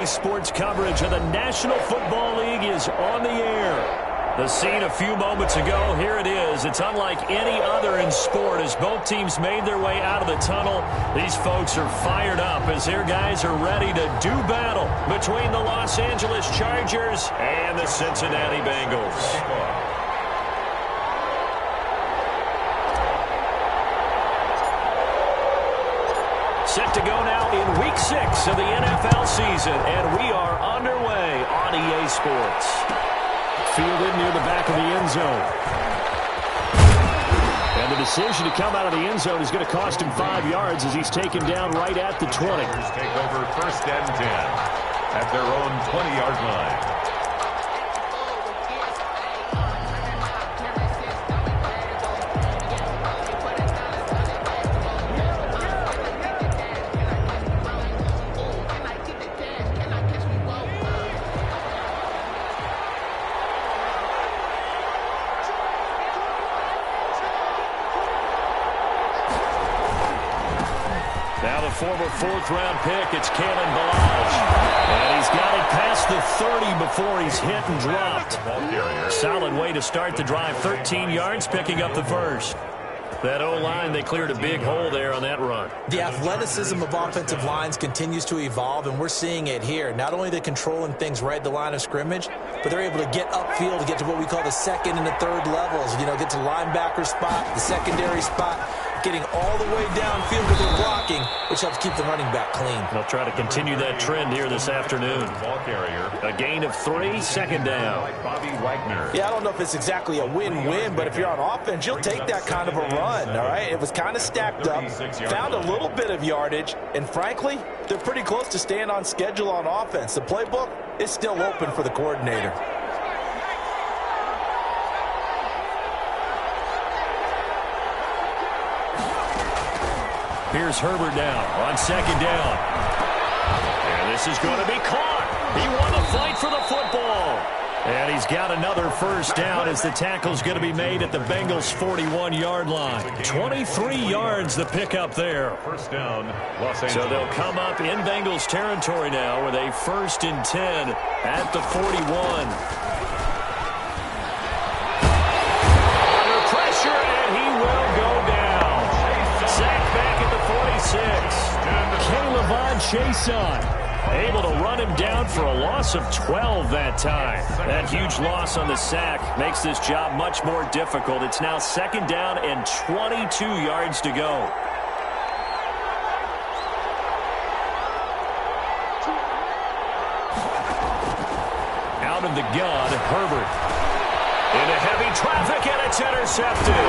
Sports coverage of the National Football League is on the air. The scene a few moments ago, here it is. It's unlike any other in sport as both teams made their way out of the tunnel. These folks are fired up as their guys are ready to do battle between the Los Angeles Chargers and the Cincinnati Bengals. Set to go now in Week 6 of the NFL season, and we are underway on EA Sports. Fielded near the back of the end zone. And the decision to come out of the end zone is going to cost him 5 yards as he's taken down right at the 20. Take over 1st and 10 at their own 20-yard line. Former 4th-round pick, it's Kalen Balaj. And he's got it past the 30 before he's hit and dropped. Solid way to start the drive. 13 yards, picking up the first. That O-line, they cleared a big hole there on that run. The athleticism of offensive lines continues to evolve, and we're seeing it here. Not only they're controlling things right at the line of scrimmage, but they're able to get upfield to get to what we call the 2nd and the 3rd levels. You know, get to linebacker spot, the secondary spot, getting all the way downfield with their blocking, which helps keep the running back clean. They'll try to continue that trend here this afternoon. Ball carrier. A gain of 3, 2nd down. Bobby Wagner. Yeah, I don't know if it's exactly a win-win, but if you're on offense, you'll take that kind of a run, all right? It was kind of stacked up, found a little bit of yardage, and frankly, they're pretty close to staying on schedule on offense. The playbook is still open for the coordinator. Here's Herbert now on 2nd down. And this is going to be caught. He won the fight for the football. And he's got another first down as the tackle's going to be made at the Bengals' 41-yard line. 23 yards the pickup there. First down, Los Angeles. So they'll come up in Bengals territory now with a 1st and 10 at the 41. Under pressure, and he will go down. Sacked back at the 46. K'Lavon Chaisson able to run him down for a loss of 12 that time. That huge loss on the sack makes this job much more difficult. It's now 2nd down and 22 yards to go. Out of the gun, Herbert. Into heavy traffic, and it's intercepted.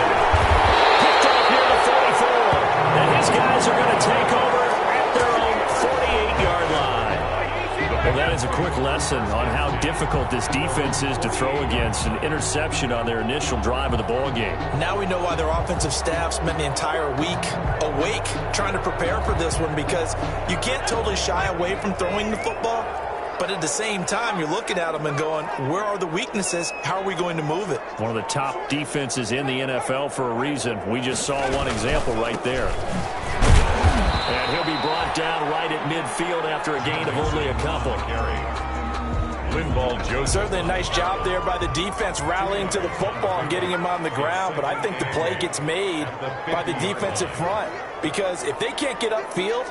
Picked up near the 44. And his guys are going to take over at their own 48-yard line. Well, that is a quick lesson on how difficult this defense is to throw against. An interception on their initial drive of the ball game. Now we know why their offensive staff spent the entire week awake trying to prepare for this one, because you can't totally shy away from throwing the football, but at the same time you're looking at them and going, where are the weaknesses? How are we going to move it? One of the top defenses in the NFL for a reason. We just saw one example right there. And he'll be brought down right at midfield after a gain of only a couple. Linval Joseph. Certainly a nice job there by the defense rallying to the football and getting him on the ground, but I think the play gets made by the defensive front, because if they can't get upfield,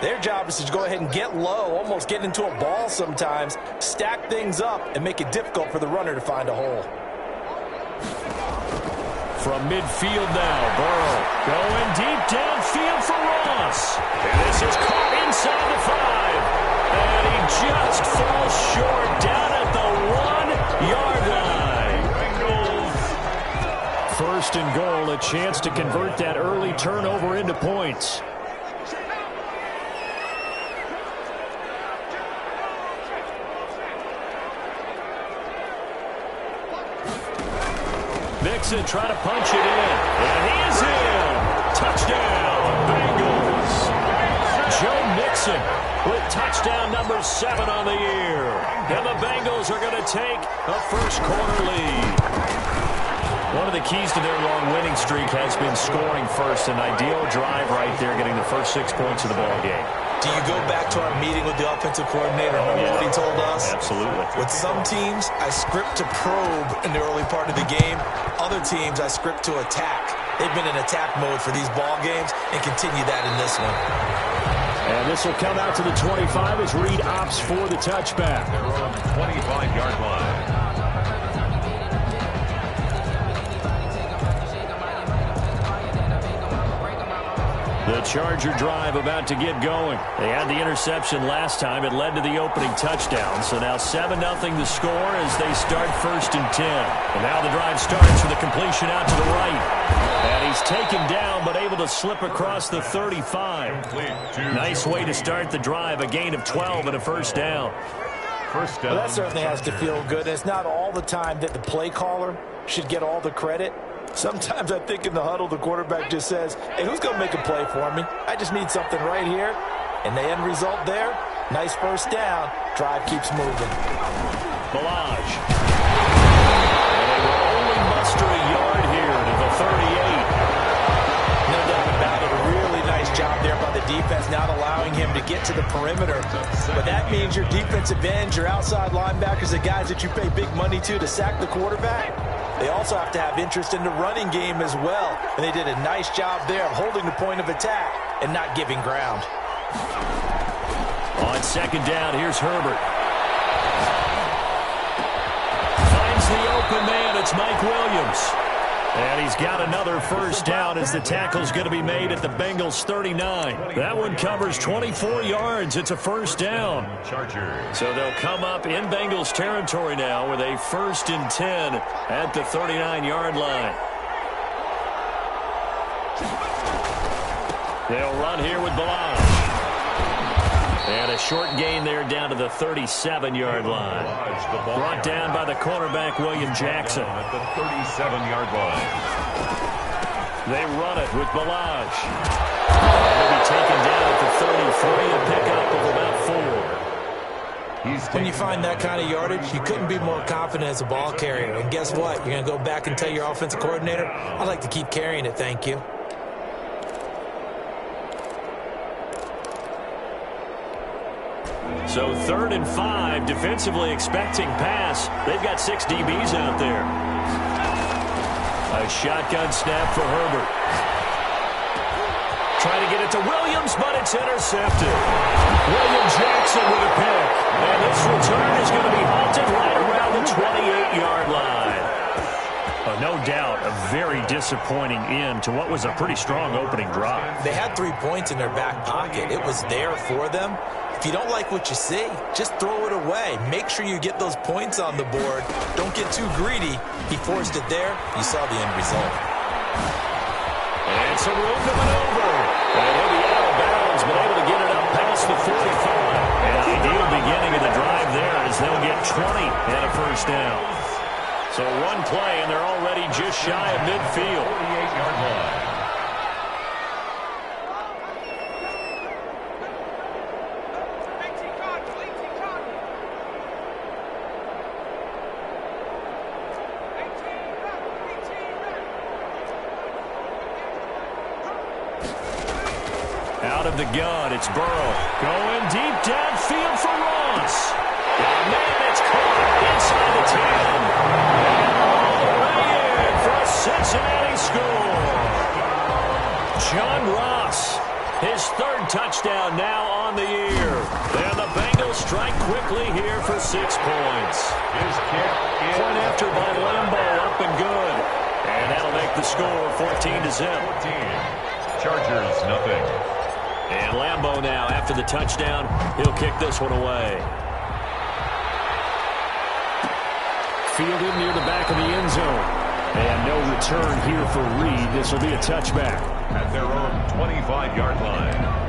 their job is to go ahead and get low, almost get into a ball sometimes, stack things up, and make it difficult for the runner to find a hole. From midfield now, Burrow going deep downfield for Ross. And this is caught inside the 5. And he just falls short down at the 1-yard line. First and goal, a chance to convert that early turnover into points. Mixon trying to punch it in. And he is in. Touchdown, Bengals. Joe Mixon with touchdown number 7 on the year. And the Bengals are going to take a first-quarter lead. One of the keys to their long winning streak has been scoring first. An ideal drive right there, getting the first 6 points of the ball game. do you go back to our meeting with the offensive coordinator? Remember what he told us? Absolutely. With some teams, I script to probe in the early part of the game. Other teams, I script to attack. They've been in attack mode for these ball games and continue that in this one. And this will come out to the 25 as Reed opts for the touchback. Their own 25-yard line. The Charger drive about to get going. They had the interception last time. It led to the opening touchdown. So now 7-0 the score as they start 1st and 10. And now the drive starts with a completion out to the right. And he's taken down but able to slip across the 35. Nice way to start the drive. A gain of 12 and a first down. First down. Well, that certainly has to feel good. It's not all the time that the play caller should get all the credit. Sometimes I think in the huddle, the quarterback just says, hey, who's going to make a play for me? I just need something right here. And the end result there, nice first down. Drive keeps moving. Balaj. And they will only muster a yard here to the 38. No doubt about it. A really nice job there by the defense, not allowing him to get to the perimeter. But that means your defensive ends, your outside linebackers, the guys that you pay big money to sack the quarterback, they also have to have interest in the running game as well. And they did a nice job there of holding the point of attack and not giving ground. On 2nd down, here's Herbert. Finds the open man. It's Mike Williams. And he's got another first down as the tackle's going to be made at the Bengals 39. That one covers 24 yards. It's a first down. Chargers. So they'll come up in Bengals territory now with a 1st and 10 at the 39-yard line. They'll run here with Balaj. And a short gain there down to the 37-yard line. Brought down by the cornerback, William Jackson. At the 37-yard line. They run it with Balaj. They'll be taken down at the 33, a pickup of about 4. When you find that kind of yardage, you couldn't be more confident as a ball carrier. And guess what? You're going to go back and tell your offensive coordinator, I'd like to keep carrying it, thank you. So 3rd and 5, defensively expecting pass. They've got 6 DBs out there. A shotgun snap for Herbert. Trying to get it to Williams, but it's intercepted. William Jackson with a pick. And this return is going to be halted right around the 28-yard line. No doubt a very disappointing end to what was a pretty strong opening drive. They had 3 points in their back pocket. It was there for them. If you don't like what you see, just throw it away. Make sure you get those points on the board. Don't get too greedy. He forced it there. You saw the end result. And some room to maneuver. And he'll be out of bounds, but able to get it up past the 45. An ideal beginning of the drive there as they'll get 20 and a first down. So one play, and they're already just shy of midfield. 48-yard line. Out of the gun, it's Burrow. Going deep downfield for Ross. And man, it's caught inside the 10. And all the way in for a Cincinnati score. John Ross, his 3rd touchdown now on the year. And the Bengals strike quickly here for 6 points. His kick is Point after by Lambo, up and good. And that'll make the score 14-0. 14. Chargers, nothing. And Lambo now, after the touchdown, he'll kick this one away. Fielded near the back of the end zone. And no return here for Reed. This will be a touchback. At their own 25-yard line.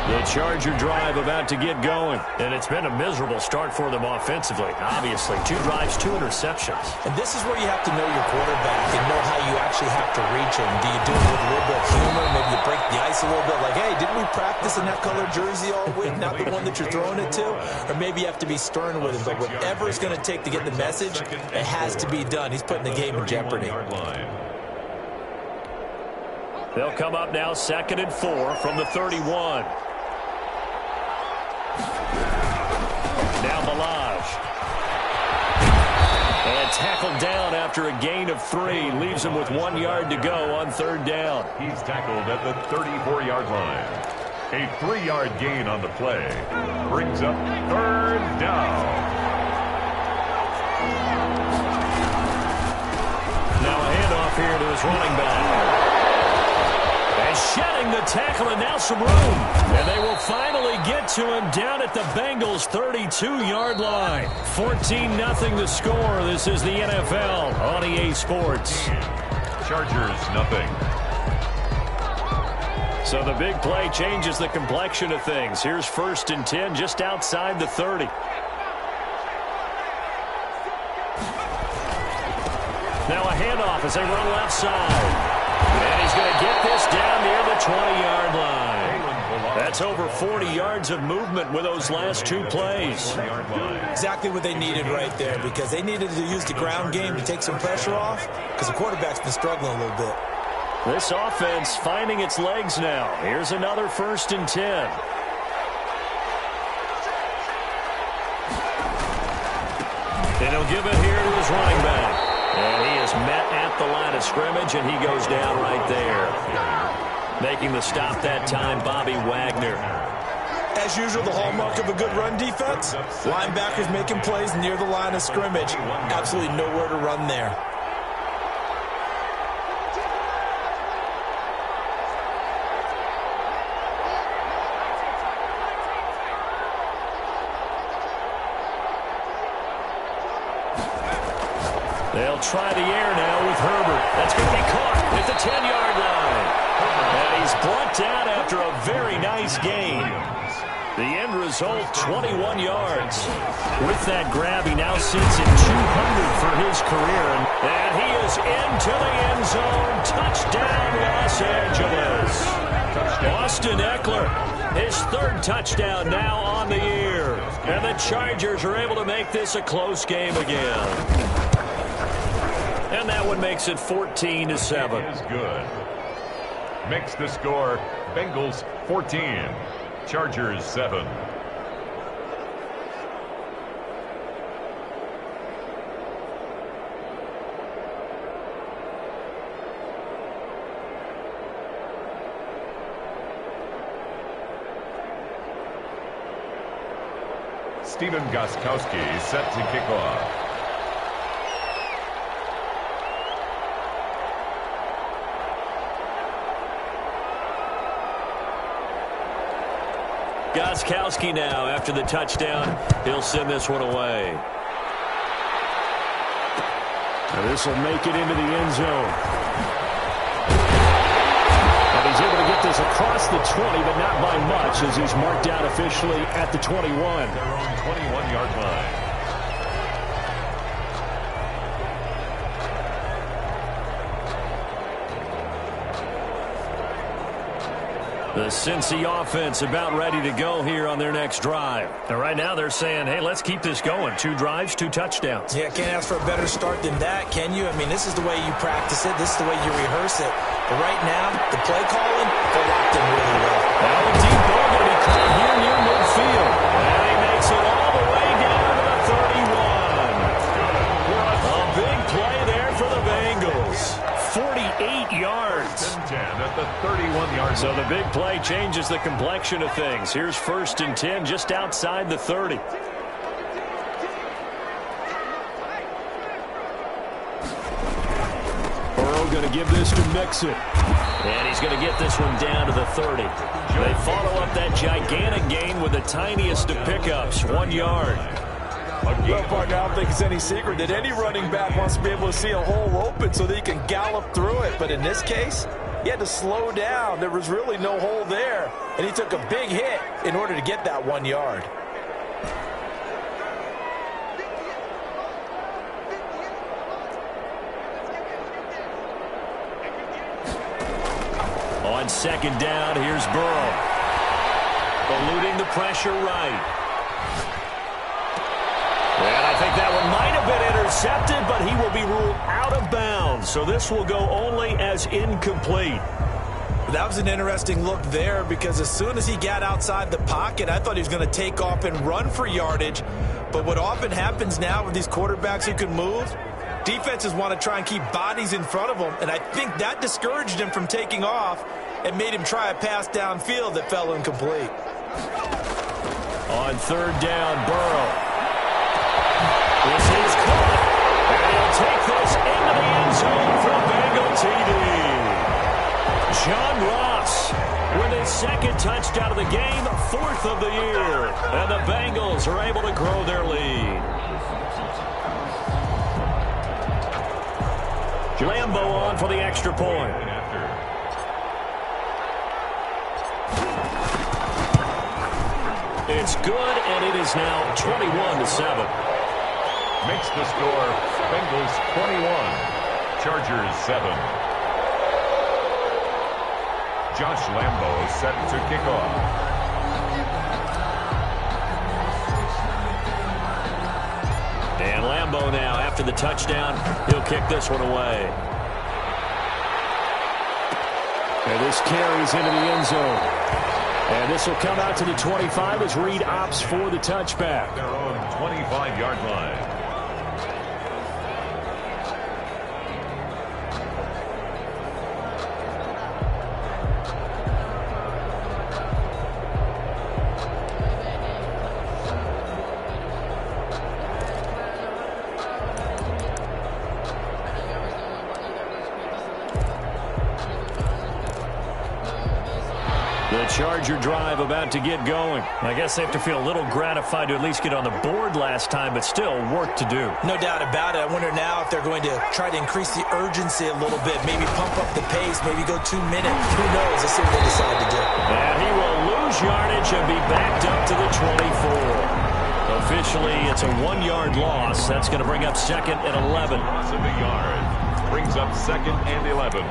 The Charger drive about to get going. And it's been a miserable start for them offensively. Obviously, 2 drives, 2 interceptions. And this is where you have to know your quarterback and know how you actually have to reach him. Do you do it with a little bit of humor? Maybe you break the ice a little bit like, hey, didn't we practice in that color jersey all week? Not the one that you're throwing it to? Or maybe you have to be stern with him. But whatever it's going to take to get the message, it has to be done. He's putting the game in jeopardy. They'll come up now 2nd and 4 from the 31. Now Balaj. And tackled down after a gain of 3. Leaves him with 1 yard to go on 3rd down. He's tackled at the 34-yard line. A 3-yard gain on the play. Brings up 3rd down. Now a handoff here to his running back. And shedding the tackle, and now some room. And they will finally get to him down at the Bengals' 32-yard line. 14-0 the score. This is the NFL on EA Sports. Chargers, nothing. So the big play changes the complexion of things. Here's 1st and 10 just outside the 30. Now a handoff as they run left side. And he's going to get this down near the 20-yard line. That's over 40 yards of movement with those last 2 plays. Exactly what they needed right there, because they needed to use the ground game to take some pressure off, because the quarterback's been struggling a little bit. This offense finding its legs now. Here's another 1st and 10. And he'll give it here to his running back. And he is met at the line of scrimmage, and he goes down right there. Making the stop that time, Bobby Wagner. As usual, the hallmark of a good run defense, linebackers making plays near the line of scrimmage. Absolutely nowhere to run there. They'll try the air now with Herbert. That's going to be caught at the 10-yard line. And he's brought down after a very nice gain. The end result, 21 yards. With that grab, he now sits at 200 for his career. And he is into the end zone. Touchdown, Los Angeles. Austin Eckler, his 3rd touchdown now on the year. And the Chargers are able to make this a close game again. And that one makes it 14-7. Is good. Makes the score Bengals 14, Chargers 7. Stephen Gostkowski set to kick off. Gostkowski now after the touchdown. He'll send this one away. And this will make it into the end zone. And he's able to get this across the 20, but not by much, as he's marked out officially at the 21. Their own 21-yard line. The Cincy offense about ready to go here on their next drive. And right now they're saying, hey, let's keep this going. 2 drives, 2 touchdowns. Yeah, can't ask for a better start than that, can you? I mean, this is the way you practice it. This is the way you rehearse it. But right now, the play calling, they're locked in really well. Now a deep ball going to be caught here near midfield. And he makes it all the way down to the 31. A big play there for the Bengals. 48 yards. At the 31-yard. So the big play changes the complexion of things. Here's 1st and 10 just outside the 30. Burrow going to give this to Mixon. And he's going to get this one down to the 30. They follow up that gigantic gain with the tiniest of pickups, 1 yard. Well, partner, I don't think it's any secret that any running back wants to be able to see a hole open so that he can gallop through it. But in this case, he had to slow down. There was really no hole there. And he took a big hit in order to get that 1 yard. On 2nd down, here's Burrow. Eluding the pressure right. And I think that one might have been intercepted, but he will be ruled out of bounds. So this will go only as incomplete. That was an interesting look there because as soon as he got outside the pocket, I thought he was going to take off and run for yardage. But what often happens now with these quarterbacks who can move, defenses want to try and keep bodies in front of them, and I think that discouraged him from taking off and made him try a pass downfield that fell incomplete. On third down, Burrow. This is caught, and he'll take this into the end zone for a Bengal TD. John Ross with his second touchdown of the game, fourth of the year. And the Bengals are able to grow their lead. Lambo on for the extra point. It's good, and it is now 21-7. Makes the score Bengals 21, Chargers 7. Josh Lambo is set to kick off. And Lambo now, after the touchdown, he'll kick this one away. And this carries into the end zone. And this will come out to the 25 as Reed opts for the touchback. Their own 25-yard line. Charger drive about to get going. I guess they have to feel a little gratified to at least get on the board last time, but still work to do. No doubt about it. I wonder now if they're going to try to increase the urgency a little bit, maybe pump up the pace, maybe go 2 minutes. Who knows? Let's see what they decide to do. And he will lose yardage and be backed up to the 24. Officially, it's a 1-yard loss. That's going to bring up second and 11. Loss of a yard brings up second and 11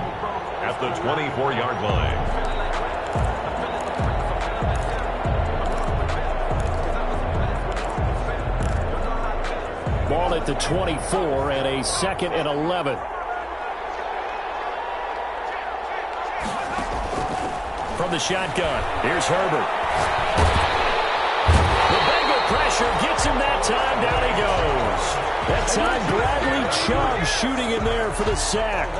at the 24-yard line. Ball at the 24 and a second and 11. From the shotgun, here's Herbert. The Bengal pressure gets him that time. Down he goes. That time, Bradley Chubb shooting in there for the sack.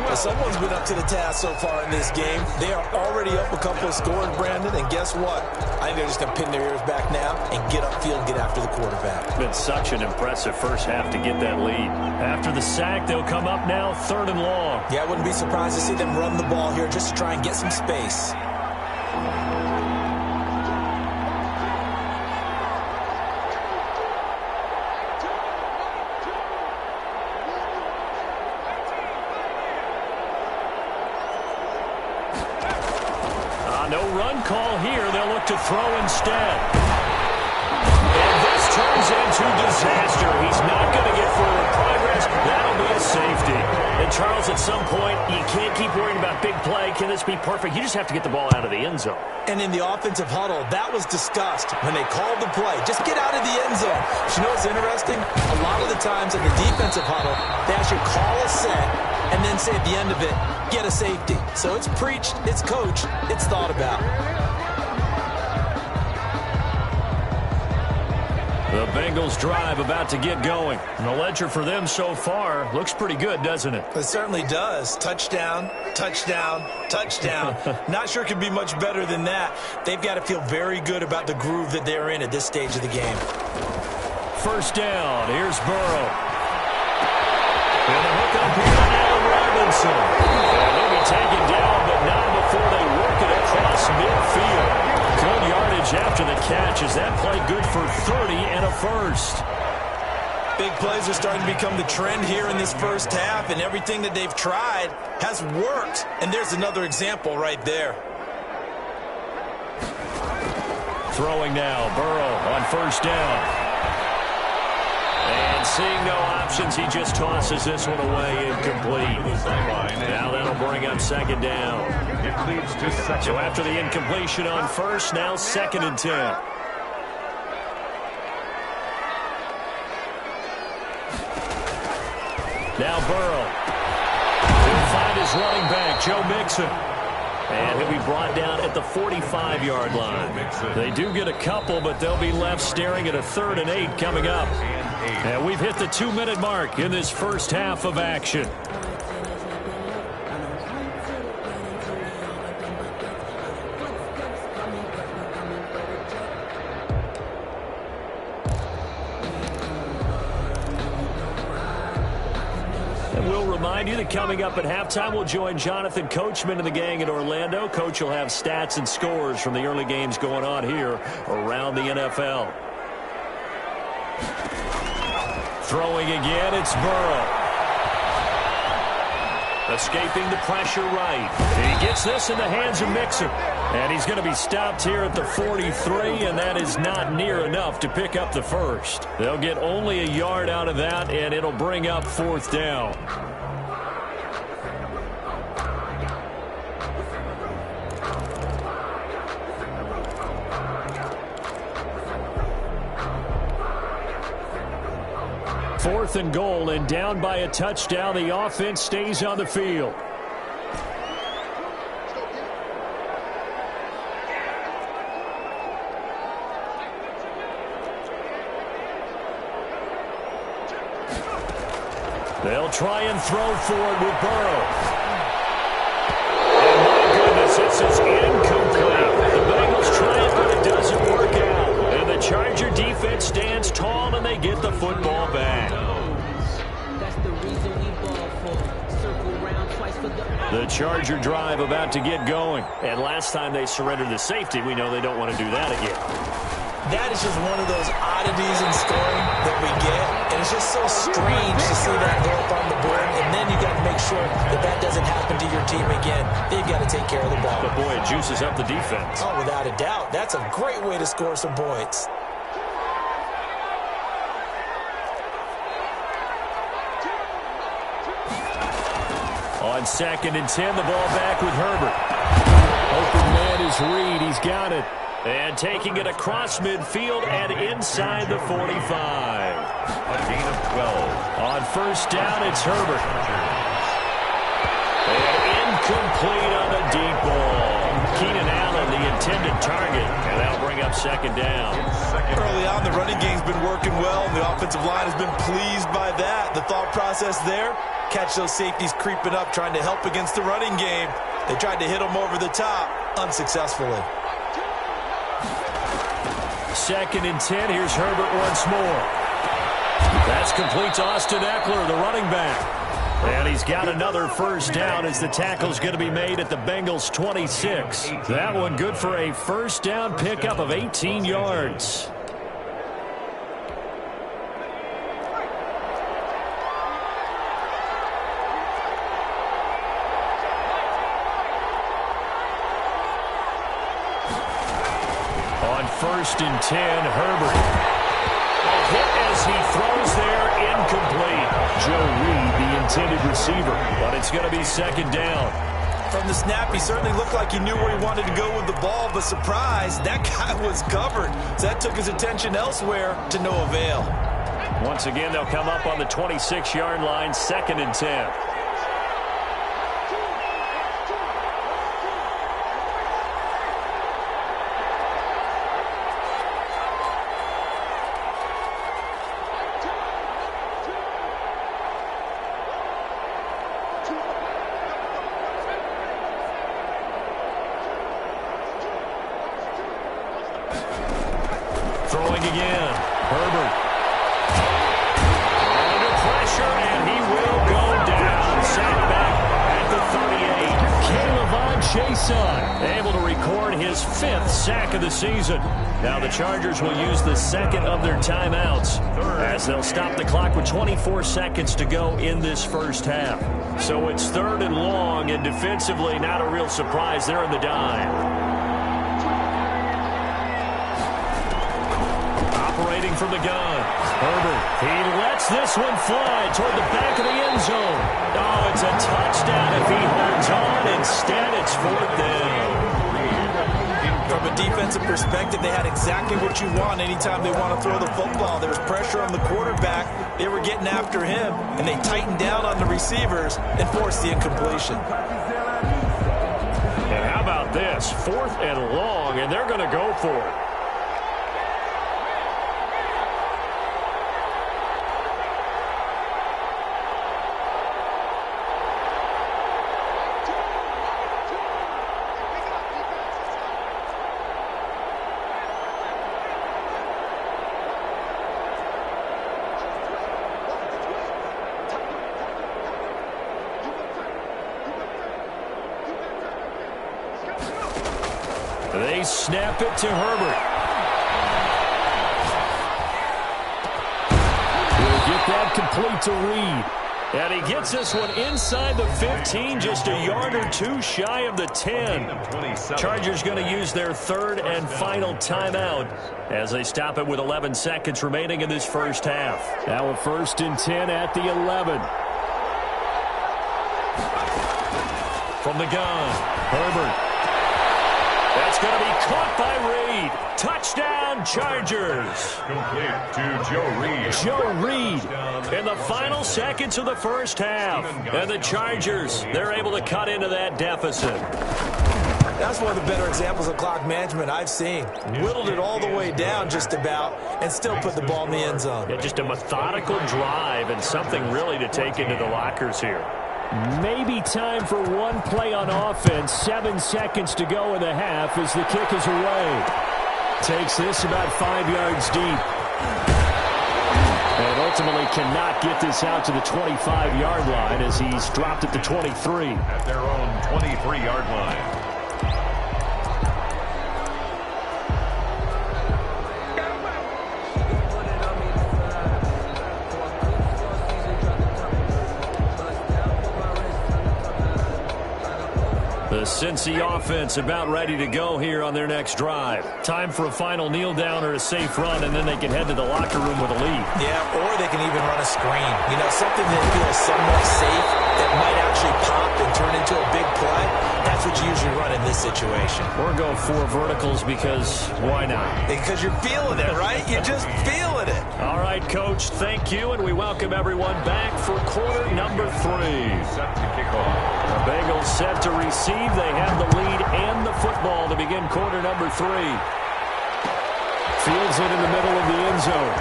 Well, someone's been up to the task so far in this game. They are already up a couple of scores, Brandon, and guess what? I think they're just going to pin their ears back now and get upfield and get after the quarterback. It's been such an impressive first half to get that lead. After the sack, they'll come up now third and long. Yeah, I wouldn't be surprised to see them run the ball here just to try and get some space. No run call here. They'll look to throw instead. And this turns into disaster. He's not going to get forward progress. That'll be a safety. And Charles, at some point, you can't keep worrying about big play. Can this be perfect? You just have to get the ball out of the end zone. And in the offensive huddle, that was discussed when they called the play. Just get out of the end zone. But you know what's interesting? A lot of the times in the defensive huddle, they actually call a set and then say at the end of it, get a safety. So it's preached, it's coached, it's thought about. The Bengals drive about to get going. And the ledger for them so far looks pretty good, doesn't it? It certainly does. Touchdown, touchdown, touchdown. Not sure it could be much better than that. They've got to feel very good about the groove that they're in at this stage of the game. First down. Here's Burrow. And the hook up here to Allen Robinson. And they'll be taken down, but not before they work it across midfield. Good yardage after the catch. Is that play good for 30 and a first? Big plays are starting to become the trend here in this first half, and everything that they've tried has worked. And there's another example right there. Throwing now, Burrow on first down. And seeing no options, he just tosses this one away incomplete. Now that'll bring up second down. It leads to second. So after the incompletion on first, now second and 10. Now Burrow. He'll find his running back, Joe Mixon. And he'll be brought down at the 45-yard line. They do get a couple, but they'll be left staring at a 3rd and 8 coming up. And we've hit the 2-minute mark in this first half of action. Remind you that coming up at halftime, we'll join Jonathan Coachman and the gang in Orlando. Coach will have stats and scores from the early games going on here around the NFL. Throwing again, it's Burrow. Escaping the pressure right. He gets this in the hands of Mixon. And he's going to be stopped here at the 43, and that is not near enough to pick up the first. They'll get only a yard out of that, and it'll bring up 4th down. Fourth and goal, and down by a touchdown. The offense stays on the field. They'll try and throw forward with Burrow. And my goodness, this is incomplete. The Bengals try it, but it doesn't work out. And the Charger defense stands tall, and they get the football back. The Charger drive about to get going. And last time they surrendered the safety, we know they don't want to do that again. That is just one of those oddities in scoring that we get. And it's just so strange to see that go up on the board. And then you got to make sure that that doesn't happen to your team again. They've got to take care of the ball. But boy, it juices up the defense. Oh, without a doubt. That's a great way to score some points. On 2nd and 10, the ball back with Herbert. Open man is Reed. He's got it. And taking it across midfield and inside the 45. A gain of 12. On 1st down, it's Herbert. And incomplete on the deep ball. Keenan Allen, the intended target. And that'll bring up 2nd down. Early on, the running game's been working well, and the offensive line has been pleased by that. The thought process there, catch those safeties creeping up, trying to help against the running game. They tried to hit them over the top, unsuccessfully. 2nd and 10, here's Herbert once more. That's complete to Austin Eckler, the running back. And he's got another 1st down as the tackle's going to be made at the Bengals' 26. That one good for a 1st down pickup of 18 yards. On 1st and 10, Herbert. A hit as he throws there, incomplete. Joe Reed, the intended receiver, but it's going to be 2nd down. From the snap, he certainly looked like he knew where he wanted to go with the ball, but surprise, that guy was covered. So that took his attention elsewhere to no avail. Once again, they'll come up on the 26-yard line, 2nd and 10. Throwing again. Herbert. Under pressure, and he will go down. Sacked back at the 38. Kayvon Chason able to record his 5th sack of the season. Now the Chargers will use the 2nd of their timeouts as they'll stop the clock with 24 seconds to go in this first half. So it's 3rd and long, and defensively not a real surprise. They're in the dive. Operating from the gun. Herbert, he lets this one fly toward the back of the end zone. Oh, it's a touchdown if he holds on. Instead, it's 4th down. From a defensive perspective, they had exactly what you want anytime they want to throw the football. There was pressure on the quarterback. They were getting after him, and they tightened down on the receivers and forced the incompletion. And how this? 4th and long, and they're going to go for it. They snap it to Herbert. He'll get that complete to Reed. And he gets this one inside the 15, just a yard or two shy of the 10. Chargers going to use their 3rd and final timeout as they stop it with 11 seconds remaining in this first half. Now a 1st and 10 at the 11. From the gun, Herbert. That's going to be caught by Reed. Touchdown, Chargers. Complete to Joe Reed. Joe Reed in the final seconds of the first half. And the Chargers, they're able to cut into that deficit. That's one of the better examples of clock management I've seen. Whittled it all the way down just about and still put the ball in the end zone. Yeah, just a methodical drive and something really to take into the lockers here. Maybe time for one play on offense. 7 seconds to go in the half as the kick is away. Takes this about 5 yards deep. And ultimately cannot get this out to the 25-yard line as he's dropped at the 23. At their own 23-yard line. The Cincy offense about ready to go here on their next drive. Time for a final kneel down or a safe run, and then they can head to the locker room with a lead. Yeah, or they can even run a screen. You know, something that feels somewhat safe that might actually pop and turn into a big play. That's what you usually run in this situation. Or go 4 verticals because why not? Because you're feeling it, right? You're just feeling it. All right, Coach, thank you, and we welcome everyone back for quarter number 3. Set to kick off. The Bengals set to receive. They have the lead and the football to begin quarter number 3. Fields it in the middle of the end zone.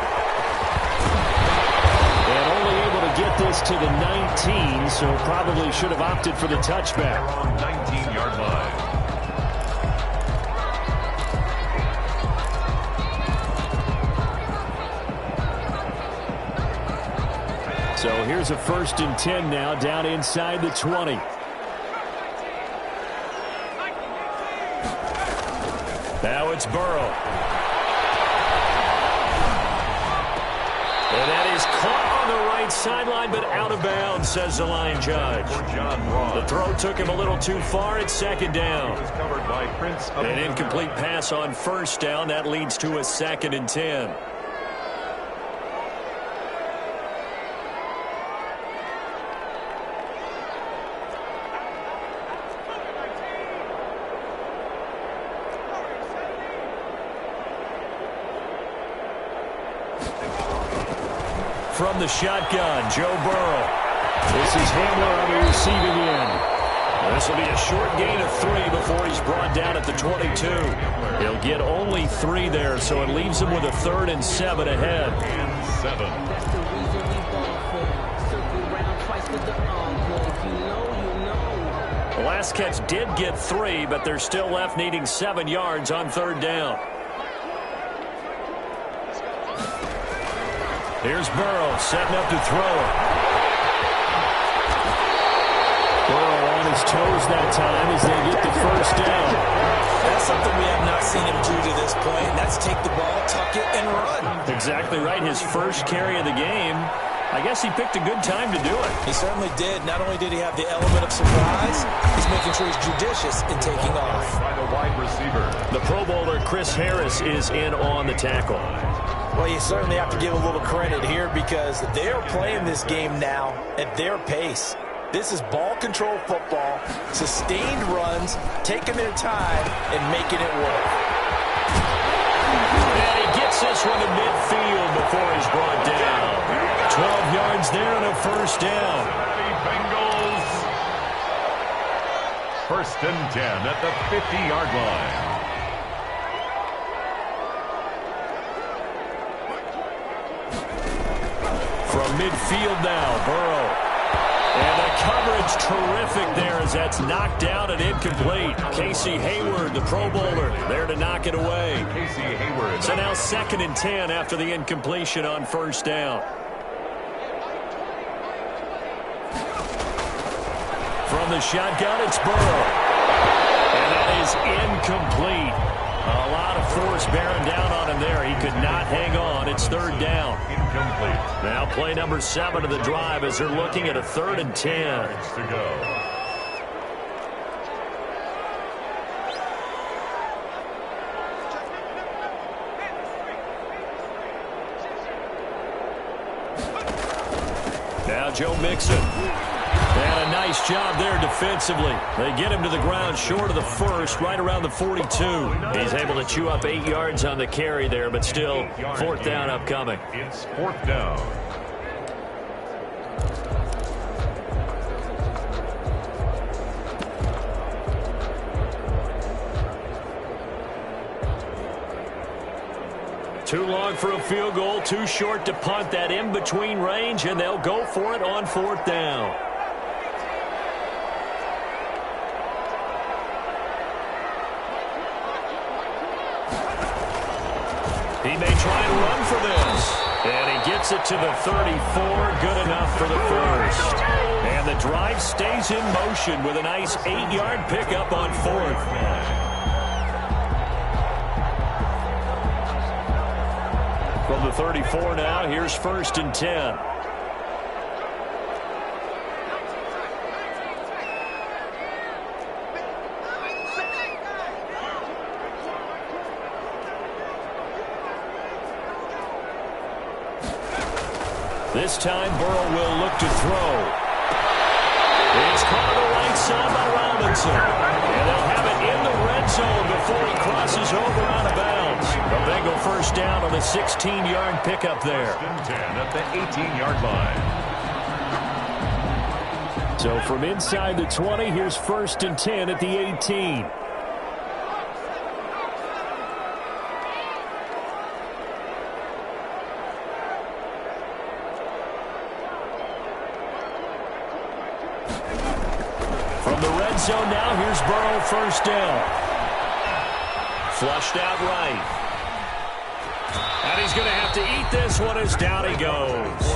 And only able to get this to the 19, so probably should have opted for the touchback. On 19-yard line. So here's a 1st and 10 now down inside the 20. Now it's Burrow. And that is caught on the right sideline, but out of bounds, says the line judge. The throw took him a little too far. It's 2nd down. An incomplete pass on 1st down. That leads to a 2nd and 10. From the shotgun, Joe Burrow. This is Hamler on the receiving end. This will be a short gain of 3 before he's brought down at the 22. He'll get only 3 there, so it leaves him with a 3rd and 7 ahead. And 7. The last catch did get 3, but they're still left needing 7 yards on 3rd down. Here's Burrow setting up to throw it. Burrow on his toes that time as they get the 1st down. That's something we have not seen him do to this point, and that's take the ball, tuck it, and run. Exactly right. His first carry of the game. I guess he picked a good time to do it. He certainly did. Not only did he have the element of surprise, he's making sure he's judicious in taking off. By the wide receiver. The Pro Bowler Chris Harris is in on the tackle. Well, you certainly have to give a little credit here because they are playing this game now at their pace. This is ball control football, sustained runs, taking their time, and making it work. And he gets this one to midfield before he's brought down. 12 yards there and a 1st down. Bengals. First and 10 at the 50-yard line. From midfield now, Burrow. And the coverage terrific there as that's knocked down and incomplete. Casey Hayward, the Pro Bowler, there to knock it away. Casey Hayward. So now 2nd and 10 after the incompletion on first down. From the shotgun, it's Burrow. And that is incomplete. A lot of force bearing down on him there. He could not hang on. It's 3rd down. Incomplete. Now play number 7 of the drive as they're looking at a 3rd and 10. Yards to go. Now Joe Mixon. And a nice job there defensively. They get him to the ground short of the first, right around the 42. He's able to chew up 8 yards on the carry there, but still 4th down upcoming. It's 4th down. Too long for a field goal, too short to punt. That in-between range, and they'll go for it on 4th down. He may try and run for this. And he gets it to the 34. Good enough for the first. And the drive stays in motion with a nice 8-yard pickup on 4th. From the 34 now, here's 1st and 10. This time, Burrow will look to throw. It's caught on the right side by Robinson. And they'll have it in the red zone before he crosses over out of bounds. A Bengal first down on a 16-yard pickup there. First and 10 at the 18-yard line. So from inside the 20, here's 1st and 10 at the 18. So now here's Burrow, first down. Flushed out right. And he's going to have to eat this one as down he goes.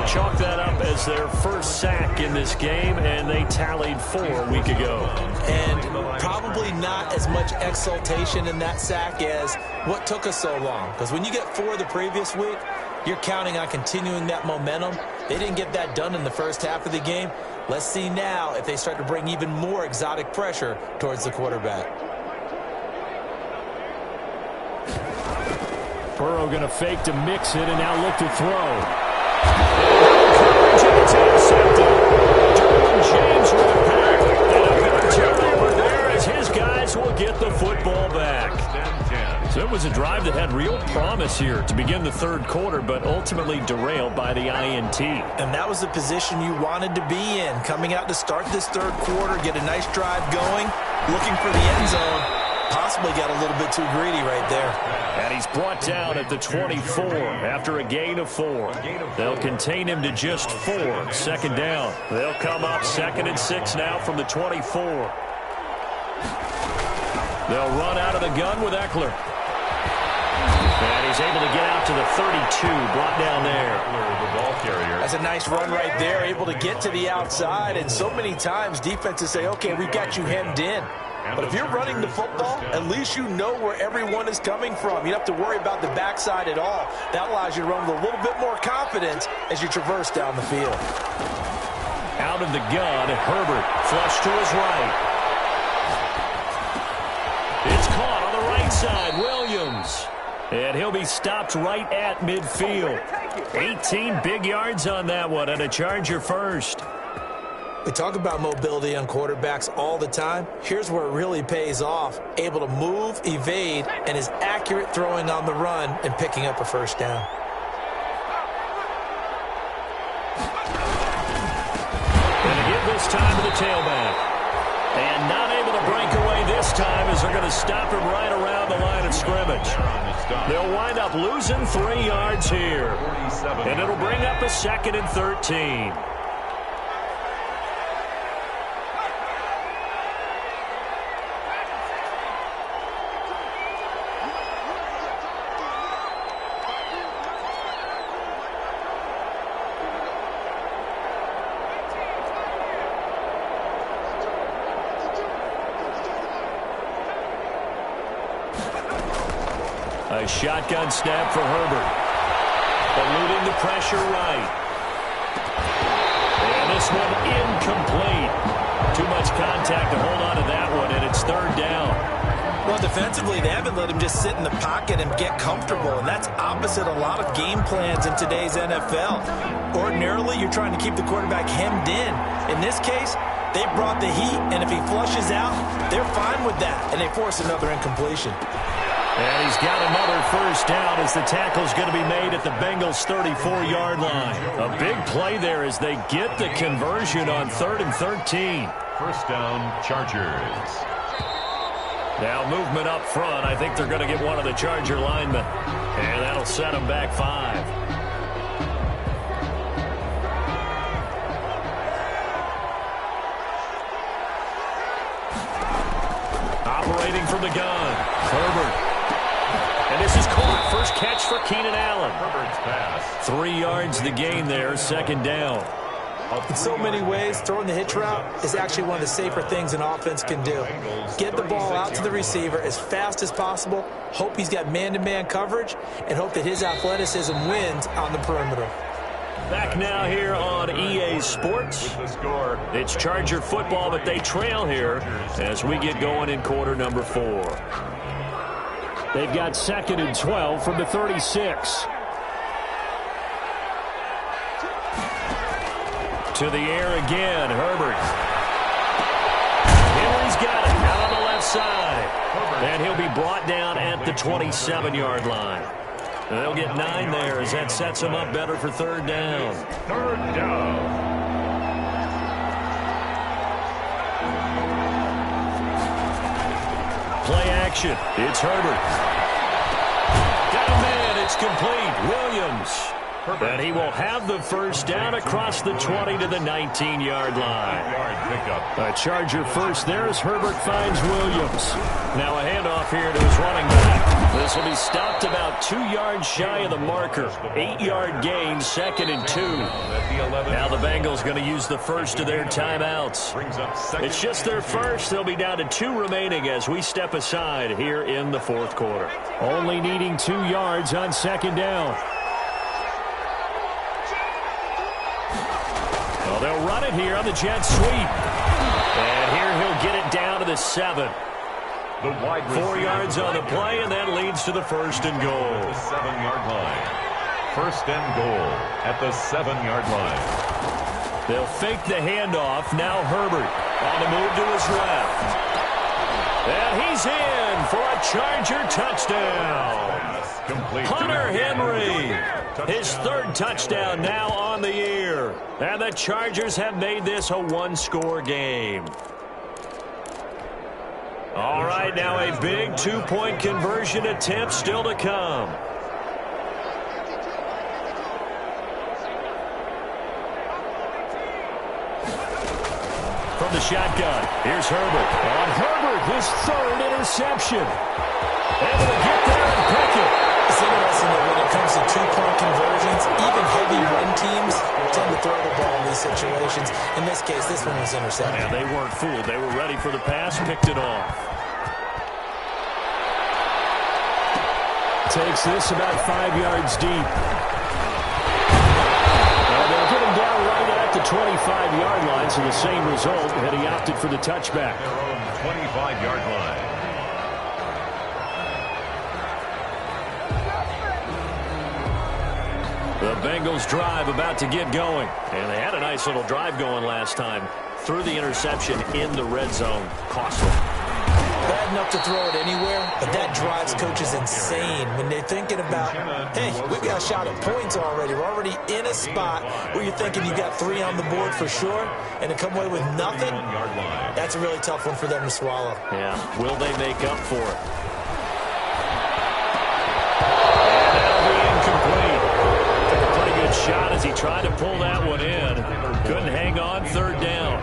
Chalk that up as their first sack in this game, and they tallied 4 a week ago. And probably not as much exultation in that sack as what took us so long. Because when you get 4 the previous week, you're counting on continuing that momentum. They didn't get that done in the first half of the game. Let's see now if they start to bring even more exotic pressure towards the quarterback. Burrow going to fake to mix it and now look to throw. It's intercepted. Derwin James with a pack. And a good turnover there as his guys will get the football back. So it was a drive that had real promise here to begin the 3rd quarter, but ultimately derailed by the INT. And that was the position you wanted to be in, coming out to start this 3rd quarter, get a nice drive going, looking for the end zone. Possibly got a little bit too greedy right there. And he's brought down at the 24 after a gain of 4. They'll contain him to just 4. 2nd down. They'll come up 2nd and 6 now from the 24. They'll run out of the gun with Eckler. And he's able to get out to the 32, brought down there. The ball carrier. That's a nice run right there, able to get to the outside. And so many times defenses say, okay, we've got you hemmed in. But if you're running the football, at least you know where everyone is coming from. You don't have to worry about the backside at all. That allows you to run with a little bit more confidence as you traverse down the field. Out of the gun, Herbert, flush to his right. It's caught on the right side, Williams. And he'll be stopped right at midfield. 18 big yards on that one, and a Charger first. We talk about mobility on quarterbacks all the time. Here's where it really pays off. Able to move, evade, and is accurate throwing on the run and picking up a first down. And a hit this time to the tailback. And not able to break away this time as they're going to stop him right around the line of scrimmage. They'll wind up losing 3 yards here. And it'll bring up a 2nd and 13. A shotgun snap for Herbert. Eluding the pressure right. And this one incomplete. Too much contact to hold on to that one, and it's 3rd down. Well, defensively, they haven't let him just sit in the pocket and get comfortable, and that's opposite a lot of game plans in today's NFL. Ordinarily, you're trying to keep the quarterback hemmed in. In this case, they brought the heat, and if he flushes out, they're fine with that, and they force another incompletion. And he's got another 1st down as the tackle's going to be made at the Bengals' 34-yard line. A big play there as they get the conversion on 3rd and 13. 1st down, Chargers. Now movement up front. I think they're going to get one of the Charger linemen. And that'll set them back 5. Operating from the gun, Herbert. And this is caught. First catch for Keenan Allen. Herbert's pass. 3 yards the gain there, 2nd down. In so many ways, throwing the hitch route is actually one of the safer things an offense can do. Get the ball out to the receiver as fast as possible, hope he's got man-to-man coverage, and hope that his athleticism wins on the perimeter. Back now here on EA Sports. It's Charger football, but they trail here as we get going in quarter number 4. They've got 2nd and 12 from the 36. To the air again, Herbert. Henry's got it out on the left side. And he'll be brought down at the 27-yard line. They'll get 9 there as that sets them up better for 3rd down. 3rd down. Play action. It's Herbert. Got a man. It's complete. Williams. And he will have the 1st down across the 20 to the 19-yard line. A Charger first there as Herbert finds Williams. Now a handoff here to his running back. This will be stopped about 2 yards shy of the marker. 8-yard gain, 2nd and 2. Now the Bengals going to use the first of their timeouts. It's just their first. They'll be down to 2 remaining as we step aside here in the 4th quarter. Only needing 2 yards on 2nd down. Well, they'll run it here on the jet sweep. And here he'll get it down to the 7. 4 yards on the play, and that leads to the 1st and goal. The 7-yard line. 1st and goal at the 7-yard line. They'll fake the handoff. Now Herbert on the move to his left. And he's in for a Charger touchdown. Hunter Henry, his 3rd touchdown now on the year. And the Chargers have made this a 1-score game. All right, now a big 2-point conversion attempt still to come. From the shotgun, here's Herbert. On Herbert, his 3rd interception. Able to get there and pick it. It's interesting that when it comes to 2-point conversions, even heavy run teams tend to throw the ball in these situations. In this case, this one was intercepted. And they weren't fooled. They were ready for the pass, picked it off. Takes this about 5 yards deep. Well, they'll get him down right at the 25-yard line, so the same result, and he opted for the touchback. Their own 25-yard line. The Bengals drive about to get going. And they had a nice little drive going last time. Threw the interception in the red zone. Costly. bad enough to throw it anywhere, but that drives coaches insane when they're thinking about, hey, we've got a shot at points already. We're already in a spot where you're thinking you got 3 on the board for sure, and to come away with nothing, that's a really tough one for them to swallow. Yeah, will they make up for it? Shot as he tried to pull that one in. Couldn't hang on. Third down.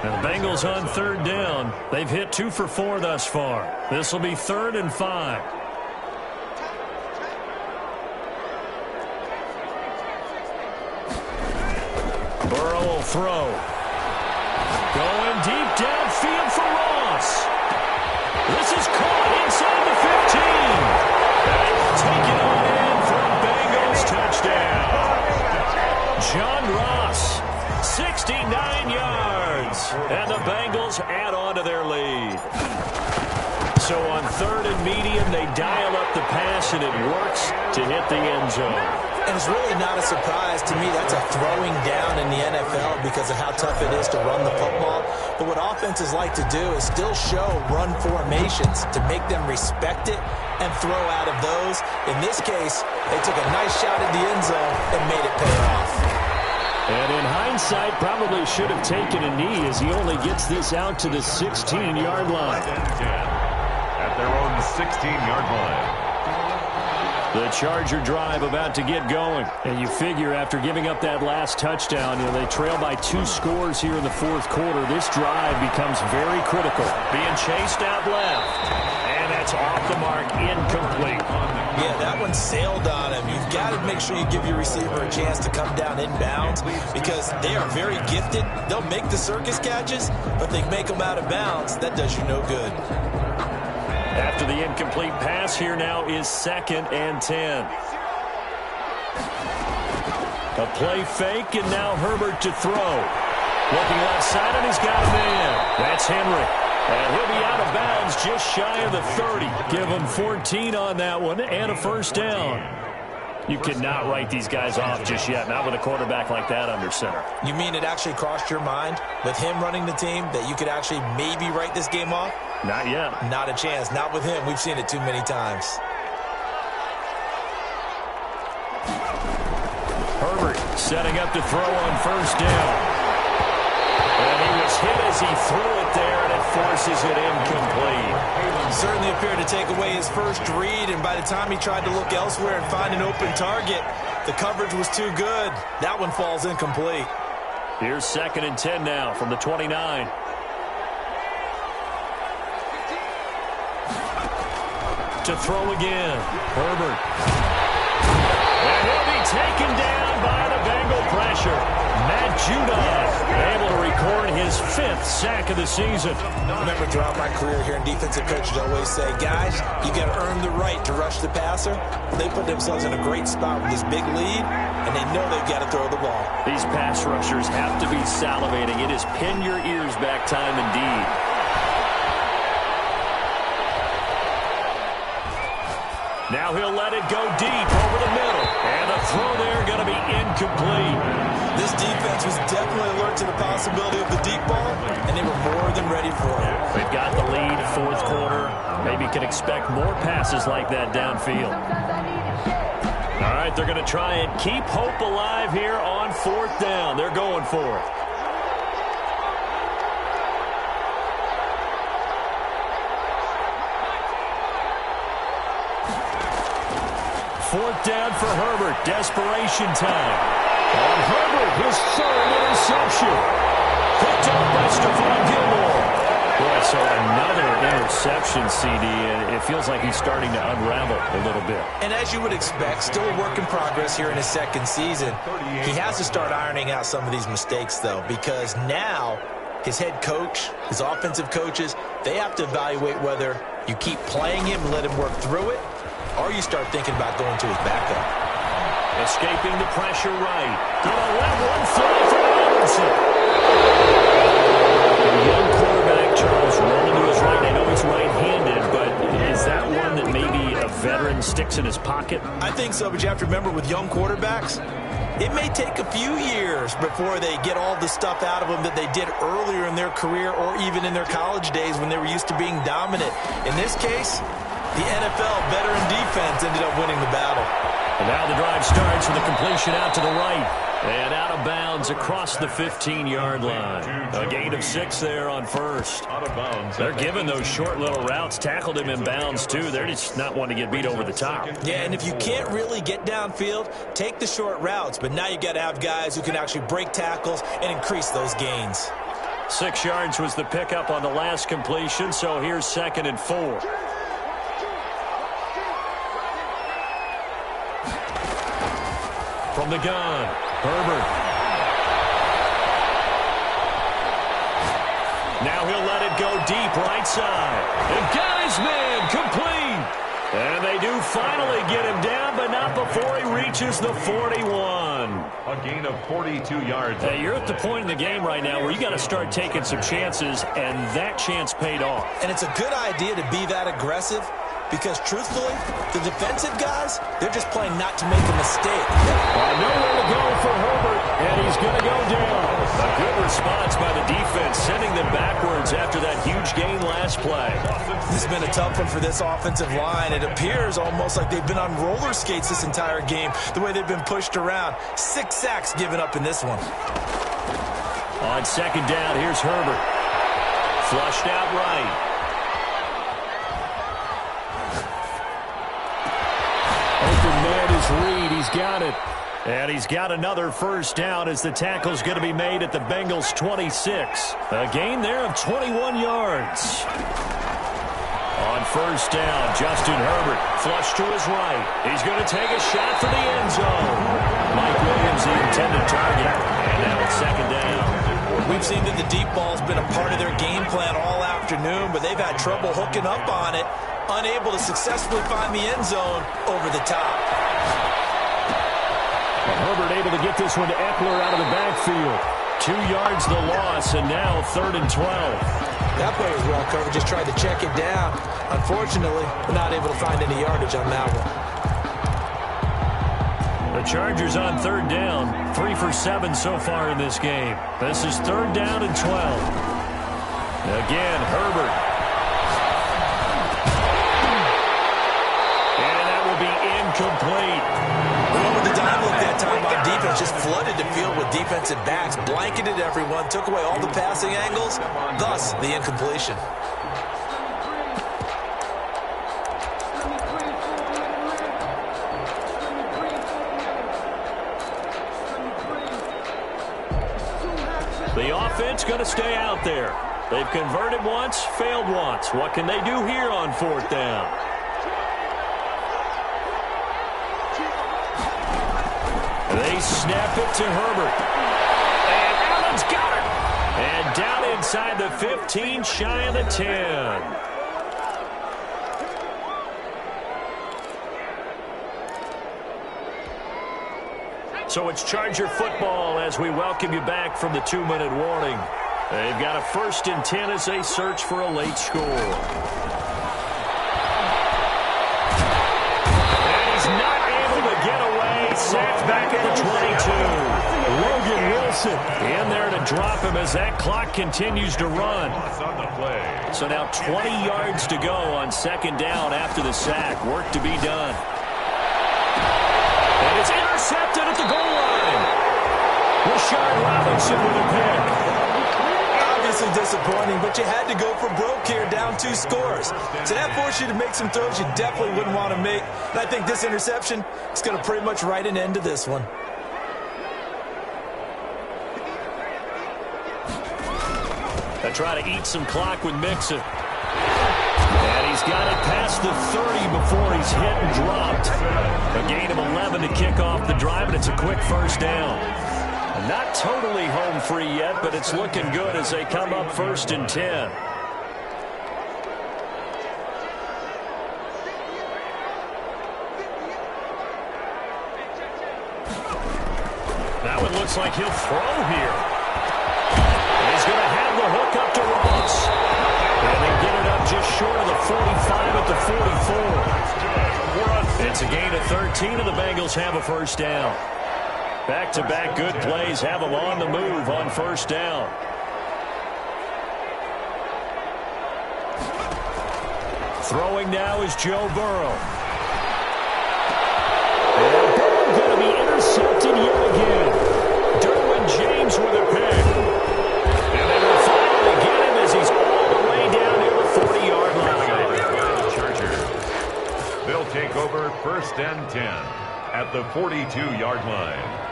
And the Bengals on third down. They've hit 2 for 4 thus far. This will be 3rd and 5. Burrow will throw. Going deep downfield for Ross. This is caught inside the 15. Take it on in for a Bengals touchdown. John Ross, 69 yards. And the Bengals add on to their lead. So on 3rd and medium, they dial up the pass, and it works to hit the end zone. And it's really not a surprise to me. That's a throwing down in the NFL because of how tough it is to run the football. But what offenses like to do is still show run formations to make them respect it and throw out of those. In this case, they took a nice shot at the end zone and made it pay off. And in hindsight, probably should have taken a knee as he only gets this out to the 16-yard line. At their own 16-yard line. The Charger drive about to get going. And you figure after giving up that last touchdown, they trail by 2 scores here in the 4th quarter. This drive becomes very critical. Being chased out left. And that's off the mark, incomplete. Yeah, that one sailed on him. You've got to make sure you give your receiver a chance to come down inbounds because they are very gifted. They'll make the circus catches, but they make them out of bounds. That does you no good. After the incomplete pass, here now is 2nd and 10. A play fake, and now Herbert to throw. Looking left side, and he's got a man. That's Henry. And he'll be out of bounds just shy of the 30. Give him 14 on that one and a 1st down. You cannot write these guys off just yet, not with a quarterback like that under center. You mean it actually crossed your mind with him running the team that you could actually maybe write this game off? Not yet. Not a chance. Not with him. We've seen it too many times. Herbert setting up to throw on 1st down. And he was hit as he threw it there, and it forces it incomplete. Certainly appeared to take away his first read, and by the time he tried to look elsewhere and find an open target, the coverage was too good. That one falls incomplete. Here's 2nd and 10 now from the 29. To throw again, Herbert. And he'll be taken down by the Bengal pressure. Matt Judon able to record his 5th sack of the season. Remember, throughout my career here in defensive coaches always say, guys, you got to earn the right to rush the passer. They put themselves in a great spot with this big lead, and they know they've got to throw the ball. These pass rushers have to be salivating. It is pin your ears back time indeed. Now he'll let it go deep over the middle. And the throw there going to be incomplete. This defense was definitely alert to the possibility of the deep ball, and they were more than ready for it. They've got the lead, 4th quarter. Maybe can expect more passes like that downfield. All right, they're going to try and keep hope alive here on 4th down. They're going for it. Fourth down for Herbert. Desperation time. On Herbert, his 3rd interception. Picked up by Stephon Gilmore. Boy, so another interception, CD, and it feels like he's starting to unravel a little bit. And as you would expect, still a work in progress here in his 2nd season. He has to start ironing out some of these mistakes, though, because now his head coach, his offensive coaches, they have to evaluate whether you keep playing him and let him work through it, or you start thinking about going to his backup. Escaping the pressure right. Gonna let one fly for Robinson. The young quarterback, Charles, rolling to his right. I know he's right-handed, but is that one that maybe a veteran sticks in his pocket? I think so, but you have to remember with young quarterbacks, it may take a few years before they get all the stuff out of them that they did earlier in their career or even in their college days when they were used to being dominant. In this case, the NFL veteran defense ended up winning the battle. And now the drive starts with a completion out to the right. And out of bounds across the 15-yard line. A gain of 6 there on first. Out of bounds. They're giving those short little routes. Tackled him in bounds, too. They're just not wanting to get beat over the top. Yeah, and if you can't really get downfield, take the short routes. But now you got to have guys who can actually break tackles and increase those gains. 6 yards was the pickup on the last completion, so here's 2nd and 4. From the gun, Herbert. Now he'll let it go deep right side. And got his man complete. And they do finally get him down, but not before he reaches the 41. A gain of 42 yards. Hey, you're at the point in the game right now where you got to start taking some chances, and that chance paid off. And it's a good idea to be that aggressive because, truthfully, the defensive guys, they're just playing not to make a mistake. Nowhere to go for Herbert, and he's going to go down. A good response by the defense, sending them backwards after that huge gain last play. This has been a tough one for this offensive line. It appears almost like they've been on roller skates this entire game, the way they've been pushed around. 6 sacks given up in this one. On 2nd down, here's Herbert. Flushed out right. Open man is Reed. He's got it. And he's got another first down as the tackle's going to be made at the Bengals' 26. A gain there of 21 yards. On first down, Justin Herbert, flush to his right. He's going to take a shot for the end zone. Mike Williams, the intended target. And now it's 2nd down. We've seen that the deep ball's been a part of their game plan all afternoon, but they've had trouble hooking up on it, unable to successfully find the end zone over the top. Herbert able to get this one to Eckler out of the backfield. 2 yards the loss, and now 3rd and 12. That play was well covered, just tried to check it down. Unfortunately, not able to find any yardage on that one. The Chargers on 3rd down, 3 for 7 so far in this game. This is 3rd down and 12. Again, Herbert. And that will be incomplete. With the dive look that time on defense, just flooded the field with defensive backs, blanketed everyone, took away all the passing angles, thus the incompletion. The offense going to stay out there. They've converted once, failed once. What can they do here on 4th down? They snap it to Herbert. And Allen's got it. And down inside the 15, shy of the 10. So it's Charger football as we welcome you back from the 2-minute warning. They've got a 1st and 10 as they search for a late score. And he's not able to get away. Sacked back at the 22. Logan Wilson in there to drop him as that clock continues to run. So now 20 yards to go on 2nd down after the sack. Work to be done. And it's intercepted at the goal line. Rashard Robinson with a pick. Obviously disappointing, but you had to go for broke here, down 2 scores. So that forced you to make some throws you definitely wouldn't want to make. And I think this interception is going to pretty much write an end to this one. They try to eat some clock with Mixon. And he's got it past the 30 before he's hit and dropped. A gain of 11 to kick off the drive, and it's a quick first down. Not totally home free yet, but it's looking good as they come up 1st and 10. That one looks like he'll throw here. And he's going to have the hook up to Ross. And they get it up just short of the 45 at the 44. It's a gain of 13, and the Bengals have a first down. Back-to-back good plays have them on the move on first down. Throwing now is Joe Burrow. And Burrow going to be intercepted yet again. Derwin James with a pick. And they will finally get him as he's all the way down near the 40-yard line. Chargers. They'll take over 1st and 10 at the 42-yard line.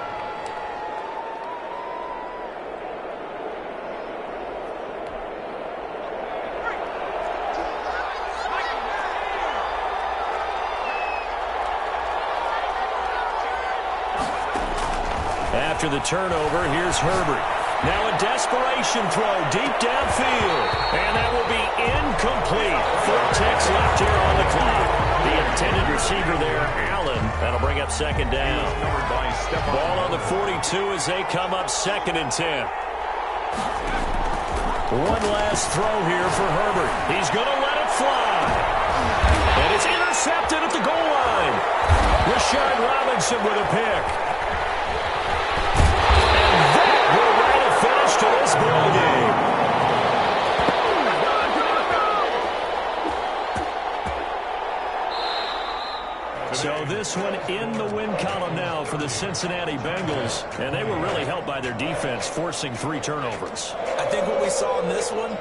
After the turnover, here's Herbert. Now a desperation throw deep downfield. And that will be incomplete. 4 ticks left here on the clock. The intended receiver there, Allen. That'll bring up 2nd down. Ball on the 42 as they come up 2nd and 10. One last throw here for Herbert. He's going to let it fly. And it's intercepted at the goal line. Rashard Robinson with a pick. To this ball game. So this one in the win column now for the Cincinnati Bengals, and they were really helped by their defense forcing 3 turnovers. I think what we saw in this one